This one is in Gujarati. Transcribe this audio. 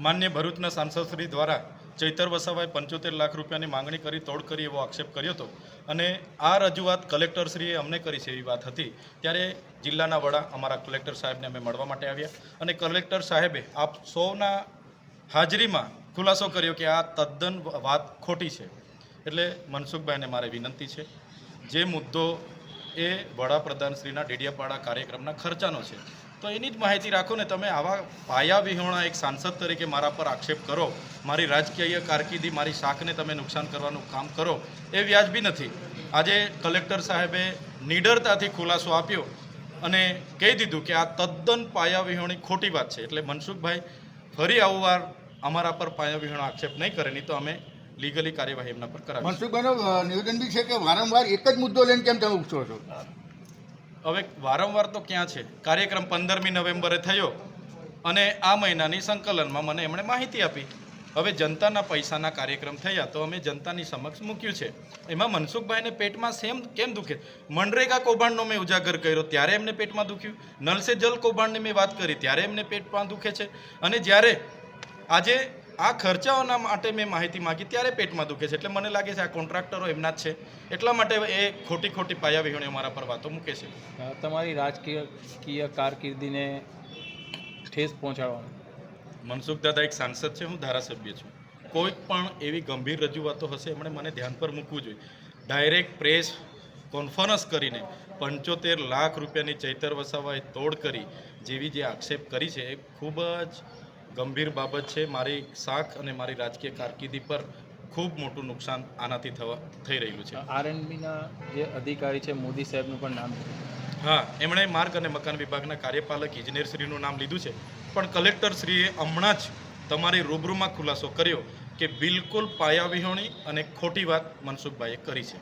માન્ય ભરૂચના સાંસદશ્રી દ્વારા ચૈતર વસાવાએ 75 લાખ રૂપિયાની માંગણી કરી તોડ કરી એવો આક્ષેપ કર્યો હતો અને આ રજૂઆત કલેક્ટરશ્રીએ અમને કરી છે એવી વાત હતી। ત્યારે જિલ્લાના વડા અમારા કલેક્ટર સાહેબને અમે મળવા માટે આવ્યા અને કલેક્ટર સાહેબે આપ સૌના હાજરીમાં ખુલાસો કર્યો કે આ તદ્દન વાત ખોટી છે। એટલે મનસુખભાઈને મારે વિનંતી છે, જે મુદ્દો એ વડાપ્રધાનશ્રીના ડેડિયાપાડા કાર્યક્રમના ખર્ચાનો છે તો એની જ માહિતી રાખો ને। તમે આવા પાયા વિહોણા એક સાંસદ તરીકે મારા પર આક્ષેપ કરો, મારી રાજકીય કારકિર્દી, મારી શાખને તમે નુકસાન કરવાનું કામ કરો, એ વ્યાજબી નથી। આજે કલેક્ટર સાહેબે નિડરતાથી ખુલાસો આપ્યો અને કહી દીધું કે આ તદ્દન પાયા વિહોણી ખોટી વાત છે। એટલે મનસુખભાઈ ફરી આવું વાર અમારા પર પાયા વિહોણા આક્ષેપ નહીં કરે, નહીં તો અમે લીગલી કાર્યવાહી એમના પર કરાવીશું। મનસુખભાઈનું નિવેદન બી છે કે વારંવાર એક જ મુદ્દો લઈને કેમ તમે ઉછળો છો? હવે વારંવાર તો ક્યાં છે? કાર્યક્રમ 15મી નવેમ્બરે થયો અને આ મહિનાની સંકલનમાં મને એમણે માહિતી આપી। હવે જનતાના પૈસાના કાર્યક્રમ થયા તો અમે જનતાની સમક્ષ મૂક્યું છે। એમાં મનસુખભાઈને પેટમાં કેમ દુખે? મનરેગા કૌભાંડનો મેં ઉજાગર કર્યો ત્યારે એમને પેટમાં દુખ્યું, નલ સે જલ કૌભાંડની મેં વાત કરી ત્યારે એમને પેટમાં દુખે છે, અને જ્યારે આજે આ ખર્ચાઓના માટે મેં માહિતી માગી ત્યારે પેટમાં દુખે છે। એટલે મને લાગે છે આ કોન્ટ્રાક્ટરો એમના જ છે, એટલા માટે એ ખોટી પાયા વિહોણી અમારા પર વાતો મૂકે છે। તમારી રાજકીય કારકિર્દીને ઠેસ પહોંચાડવાનું મનસુખ દાદા એક સાંસદ છે, હું ધારાસભ્ય છું। કોઈ પણ એવી ગંભીર રજૂઆતો હશે એમણે મને ધ્યાન પર મૂકવું જોઈએ। ડાયરેક્ટ પ્રેસ કોન્ફરન્સ કરીને 75 લાખ રૂપિયાની ચૈતર વસાવાએ તોડ કરી જેવી જે આક્ષેપ કરી છે એ ખૂબ જ ગંભીર બાબત છે। મારી શાખ અને મારી રાજકીય કારકિર્દી પર ખૂબ મોટું નુકસાન આનાથી થઈ રહ્યું છે। આરએનબીના જે અધિકારી છે મોદી સાહેબનું પણ નામ છે। હા, એમણે માર્ગ અને મકાન વિભાગના કાર્યપાલક ઇજનેરશ્રીનું નામ લીધું છે, પણ કલેક્ટરશ્રીએ હમણાં જ તમારી રૂબરૂમાં ખુલાસો કર્યો કે બિલકુલ પાયા વિહોણી અને ખોટી વાત મનસુખભાઈએ કરી છે।